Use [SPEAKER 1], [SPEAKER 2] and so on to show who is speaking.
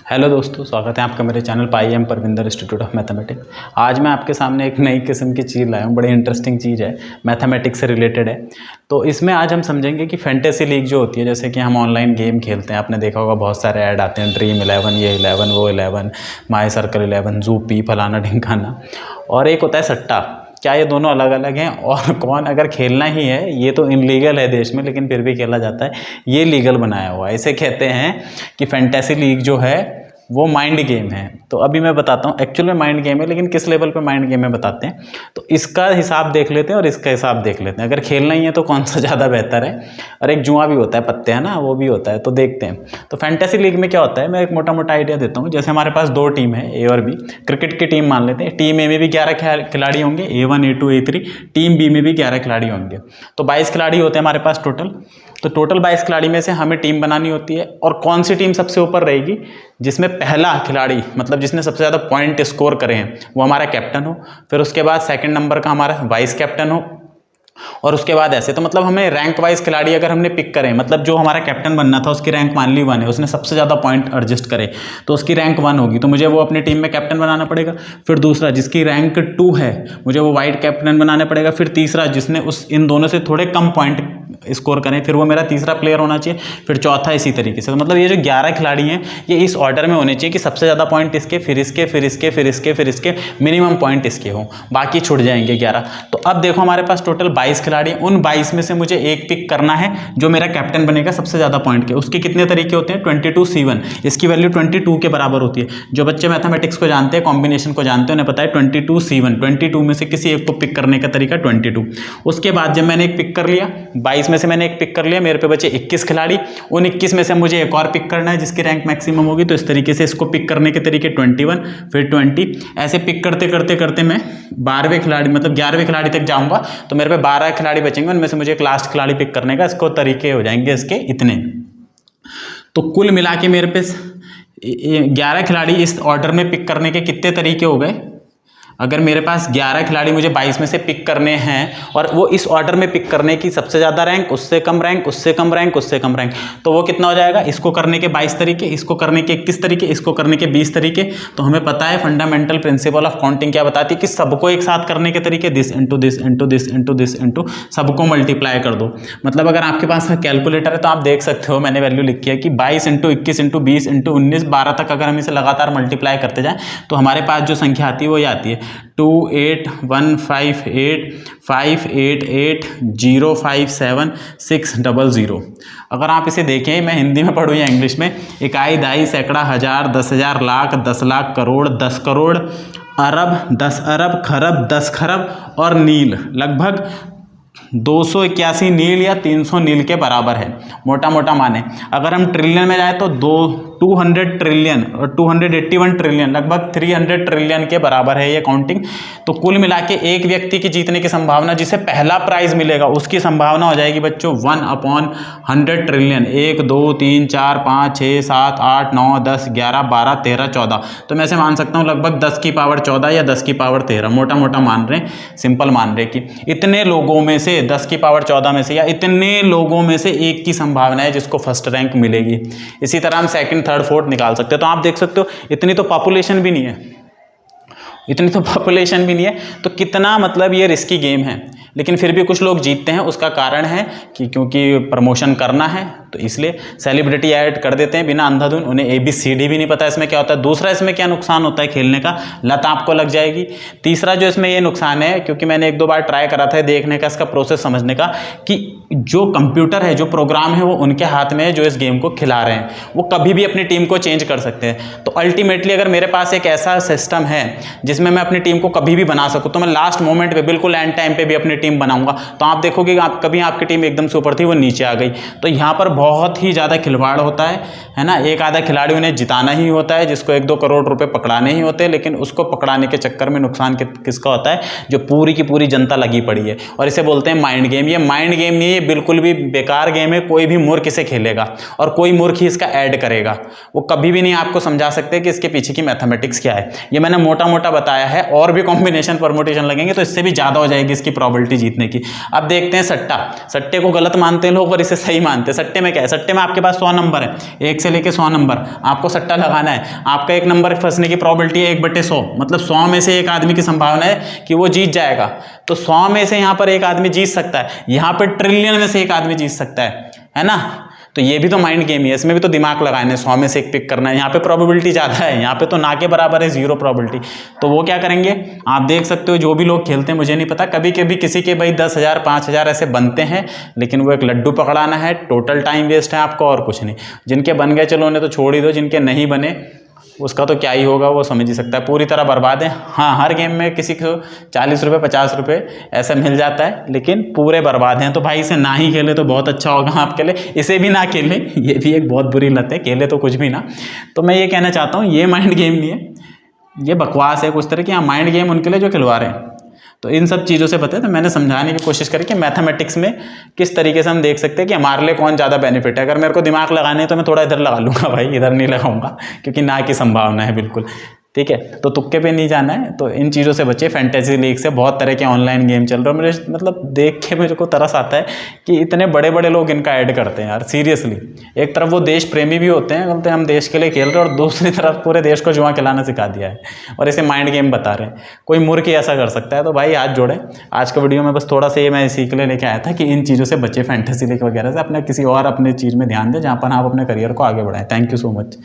[SPEAKER 1] Hello दोस्तों, स्वागत है आपका मेरे चैनल पाई एम परविंदर इंस्टीट्यूट ऑफ मैथमेटिक्स। आज मैं आपके सामने एक नई किस्म की चीज़ लाया हूँ। बड़ी इंटरेस्टिंग चीज़ है, मैथमेटिक्स से रिलेटेड है। तो इसमें आज हम समझेंगे कि फैंटेसी लीग जो होती है, जैसे कि हम ऑनलाइन गेम खेलते हैं, आपने देखा होगा बहुत सारे ऐड आते हैं, ड्रीम 11, ये 11, वो 11, माई सर्कल 11, जूपी, फलाना ढिमकाना, और एक होता है सट्टा। क्या ये दोनों अलग अलग हैं? और कौन, अगर खेलना ही है, ये तो इनलीगल है देश में लेकिन फिर भी खेला जाता है, ये लीगल बनाया हुआ है। इसे कहते हैं कि फैंटेसी लीग जो है वो माइंड गेम है। तो अभी मैं बताता हूँ, एक्चुअल में माइंड गेम है, लेकिन किस लेवल पे माइंड गेम है बताते हैं। तो इसका हिसाब देख लेते हैं और इसका हिसाब देख लेते हैं। अगर खेलना ही है तो कौन सा ज़्यादा बेहतर है। और एक जुआ भी होता है, पत्ते है ना, वो भी होता है। तो देखते हैं। तो फैंटेसी लीग में क्या होता है, मैं एक मोटा मोटा आइडिया देता हूँ। जैसे हमारे पास दो टीम है, ए और बी। क्रिकेट की टीम मान लेते हैं। टीम ए में भी 11 खिलाड़ी होंगे, A1, A2, A3। Team B में भी 11 खिलाड़ी होंगे। तो 22 खिलाड़ी होते हैं हमारे पास टोटल। तो टोटल 22 खिलाड़ी में से हमें टीम बनानी होती है। और कौन सी टीम सबसे ऊपर रहेगी, जिसमें पहला खिलाड़ी, मतलब जिसने सबसे ज़्यादा पॉइंट स्कोर करे हैं, वो हमारा कैप्टन हो। फिर उसके बाद सेकंड नंबर का हमारा वाइस कैप्टन हो। और उसके बाद ऐसे, तो मतलब हमें रैंक वाइज खिलाड़ी अगर हमने पिक करें, मतलब जो हमारा कैप्टन बनना था उसकी रैंक मान ली 1 है, उसने सबसे ज़्यादा पॉइंट एडजस्ट करे तो उसकी रैंक 1 होगी, तो मुझे वो अपनी टीम में कैप्टन बनाना पड़ेगा। फिर दूसरा जिसकी रैंक 2 है, मुझे वो वाइट कैप्टन बनाना पड़ेगा। फिर तीसरा जिसने इन दोनों से थोड़े कम पॉइंट स्कोर करें, फिर वो मेरा तीसरा प्लेयर होना चाहिए। फिर चौथा इसी तरीके से। तो मतलब ये जो 11 खिलाड़ी हैं, ये इस ऑर्डर में होने चाहिए कि सबसे ज़्यादा पॉइंट इसके, फिर इसके, फिर इसके, फिर इसके, फिर इसके, मिनिमम पॉइंट इसके हों, बाकी छूट जाएंगे 11। तो अब देखो हमारे पास टोटल 22 खिलाड़ी हैं। उन 22 में से मुझे एक पिक करना है जो मेरा कैप्टन बनेगा सबसे ज़्यादा पॉइंट के। उसके कितने तरीके होते हैं? 22C1, इसकी वैल्यू 22 के बराबर होती है। जो बच्चे मैथमेटिक्स को जानते हैं, कॉम्बिनेशन को जानते हैं, उन्हें पता है 22C1, 22 में से किसी एक को पिक करने का तरीका 22। उसके बाद जब मैंने एक पिक कर लिया, 22 में से मैंने एक पिक कर लिया, मेरे पे बचे 21 खिलाड़ी। उन 21 में से मुझे एक और पिक करना है जिसकी रैंक मैक्सिमम होगी। तो इस तरीके से इसको पिक करने के तरीके 21, फिर 20, ऐसे पिक करते करते करते मैं 12वें खिलाड़ी, मतलब 11वें खिलाड़ी तक जाऊंगा। तो मेरे पे 12 खिलाड़ी बचेंगे, उनमें से मुझे एक लास्ट खिलाड़ी पिक करने का, इसको तरीके हो जाएंगे इसके इतने। तो कुल मिला के मेरे पे 11 खिलाड़ी इस ऑर्डर में पिक करने के कितने तरीके हो गए? अगर मेरे पास 11 खिलाड़ी मुझे 22 में से पिक करने हैं और वो इस ऑर्डर में पिक करने की सबसे ज़्यादा रैंक, उससे कम रैंक, उससे कम रैंक, उससे कम रैंक, तो वो कितना हो जाएगा? इसको करने के 22 तरीके, इसको करने के 21 तरीके, इसको करने के 20 तरीके। तो हमें पता है फंडामेंटल प्रिंसिपल ऑफ काउंटिंग क्या बताती है कि सबको एक साथ करने के तरीके this into this into this into this into सबको मल्टीप्लाई कर दो। मतलब अगर आपके पास कैलकुलेटर है तो आप देख सकते हो, मैंने वैल्यू लिखी है कि 22 इंटू 21 इंटू 20 इंटू 19, 12 तक अगर हम इसे लगातार मल्टीप्लाई करते जाएं तो हमारे पास जो संख्या आती है वो ये आती है 2815880578057600। अगर आप इसे देखें, मैं हिंदी में पढ़ूँ या इंग्लिश में, इकाई, दहाई, सैकड़ा, हजार, 10,000, लाख, 10 लाख, करोड़, 10 करोड़, अरब, 10 अरब, खरब, 10 खरब, और नील लगभग 281 नील या 300 नील के बराबर है। मोटा मोटा माने अगर हम ट्रिलियन में जाए तो 200 ट्रिलियन और 281 ट्रिलियन, लगभग 300 ट्रिलियन के बराबर है ये काउंटिंग। तो कुल मिला के एक व्यक्ति की जीतने की संभावना, जिसे पहला प्राइज मिलेगा, उसकी संभावना हो जाएगी बच्चों 1/100 ट्रिलियन। 1 2 3 4 5 6 7 8 9 10 11 12 13 14। तो मैं ऐसे मान सकता हूँ लगभग 10 की पावर 14 या 10 की पावर 13, मोटा मोटा मान रहे, सिंपल मान रहे कि इतने लोगों में से 10 की पावर 14 में से या इतने लोगों में से एक की संभावना है जिसको फर्स्ट रैंक मिलेगी। इसी तरह हम सेकंड, थर्ड, फोर्थ निकाल सकते हो। तो आप देख सकते हो इतनी तो पॉपुलेशन भी नहीं है, इतनी तो पॉपुलेशन भी नहीं है। तो कितना मतलब ये रिस्की गेम है, लेकिन फिर भी कुछ लोग जीतते हैं। उसका कारण है कि क्योंकि प्रमोशन करना है तो इसलिए सेलिब्रिटी ऐड कर देते हैं बिना अंधाधुन, उन्हें ABCD भी नहीं पता इसमें क्या होता है। दूसरा इसमें क्या नुकसान होता है खेलने का, लत आपको लग जाएगी। तीसरा जो इसमें ये नुकसान है, क्योंकि मैंने 1-2 बार ट्राई करा था देखने का, इसका प्रोसेस समझने का, कि जो कंप्यूटर है, जो प्रोग्राम है, वो उनके हाथ में है जो इस गेम को खिला रहे हैं। वो कभी भी अपनी टीम को चेंज कर सकते हैं। तो अल्टीमेटली अगर मेरे पास एक ऐसा सिस्टम है जिसमें मैं अपनी टीम को कभी भी बना सकूँ, तो मैं लास्ट मोमेंट पे, बिल्कुल एंड टाइम पे भी अपनी टीम बनाऊंगा। तो आप देखोगे आप कभी आपकी टीम एकदम से ऊपर थी, वो नीचे आ गई। तो यहाँ पर बहुत ही ज़्यादा खिलवाड़ होता है ना। एक आधा खिलाड़ी उन्हें जिताना ही होता है, जिसको 1-2 करोड़ रुपए पकड़ाने ही होते हैं, लेकिन उसको पकड़ाने के चक्कर में नुकसान किसका होता है? जो पूरी की पूरी जनता लगी पड़ी है। और इसे बोलते हैं माइंड गेम। ये माइंड गेम नहीं है, बिल्कुल भी बेकार गेम है। कोई भी मूर्ख इसे खेलेगा और कोई मूर्ख ही इसका ऐड करेगा। वो कभी भी नहीं आपको समझा सकते कि इसके पीछे की मैथमेटिक्स क्या है। ये मैंने मोटा मोटा बताया है, और भी कॉम्बिनेशन परमुटेशन लगेंगे तो इससे भी ज़्यादा हो जाएगी इसकी प्रोबेबिलिटी जीतने की। अब देखते हैं सट्टा। सट्टे को गलत मानते हैं लोग और इसे सही मानते हैं। सट्टे में क्या है, सट्टे में आपके पास 100 नंबर है, 1 से लेके 100 नंबर आपको सट्टा लगाना है। आपका एक नंबर फंसने की प्रोबेबिलिटी है 1/100, मतलब 100 में से एक आदमी की संभावना है कि वो जीत जाएगा। तो 100 में से यहाँ पर एक आदमी जीत सकता है, यहाँ पर ट्रिलियन में से एक आदमी जीत सकता है ना। तो ये भी तो माइंड गेम ही है, इसमें भी तो दिमाग लगाना है, 100 में से एक पिक करना है। यहाँ पे प्रोबेबिलिटी ज़्यादा है, यहाँ पे तो ना के बराबर है, 0 प्रोबेबिलिटी। तो वो क्या करेंगे, आप देख सकते हो जो भी लोग खेलते हैं, मुझे नहीं पता, कभी कभी किसी के भाई 10,000 5,000 ऐसे बनते हैं, लेकिन वो एक लड्डू पकड़ाना है, टोटल टाइम वेस्ट है आपको और कुछ नहीं। जिनके बन गए चलो उन्हें तो छोड़ ही दो, जिनके नहीं बने उसका तो क्या ही होगा, वो समझ ही सकता है, पूरी तरह बर्बाद है। हाँ, हर गेम में किसी को 40 रुपये 50 रुपये ऐसा मिल जाता है, लेकिन पूरे बर्बाद हैं। तो भाई इसे ना ही खेले तो बहुत अच्छा होगा आपके लिए, इसे भी ना खेलें, ये भी एक बहुत बुरी लत है, खेले तो कुछ भी ना। तो मैं ये कहना चाहता हूँ, ये माइंड गेम नहीं है, ये बकवास है कुछ तरह की। हाँ, माइंड गेम उनके लिए जो खिलवा रहे हैं। तो इन सब चीज़ों से पता है, तो मैंने समझाने की कोशिश करी कि मैथमेटिक्स में किस तरीके से हम देख सकते हैं कि हमारे लिए कौन ज़्यादा बेनिफिट है। अगर मेरे को दिमाग लगाने है तो मैं थोड़ा इधर लगा लूँगा भाई, इधर नहीं लगाऊंगा, क्योंकि ना की संभावना है बिल्कुल। ठीक है, तो तुक्के पे नहीं जाना है। तो इन चीज़ों से बचे। फैंटेसी लीग से बहुत तरह के ऑनलाइन गेम चल रहे हैं, मुझे मतलब देख के मेरे को तरस आता है कि इतने बड़े बड़े लोग इनका ऐड करते हैं यार, सीरियसली। एक तरफ वो देश प्रेमी भी होते हैं, बोलते हैं हम देश के लिए खेल रहे हैं, और दूसरी तरफ पूरे देश को जुआ खिलाना सिखा दिया है और इसे माइंड गेम बता रहे हैं। कोई मूर्ख ही ऐसा कर सकता है। तो भाई हाथ जोड़े, आज का वीडियो में बस थोड़ा सा ये मैं सीख लेके आया था कि इन चीज़ों से बचे, फैंटेसी लीग वगैरह से। अपने किसी और अपने चीज़ में ध्यान दें जहाँ पर आप अपने करियर को आगे बढ़ाएं। Thank you so much.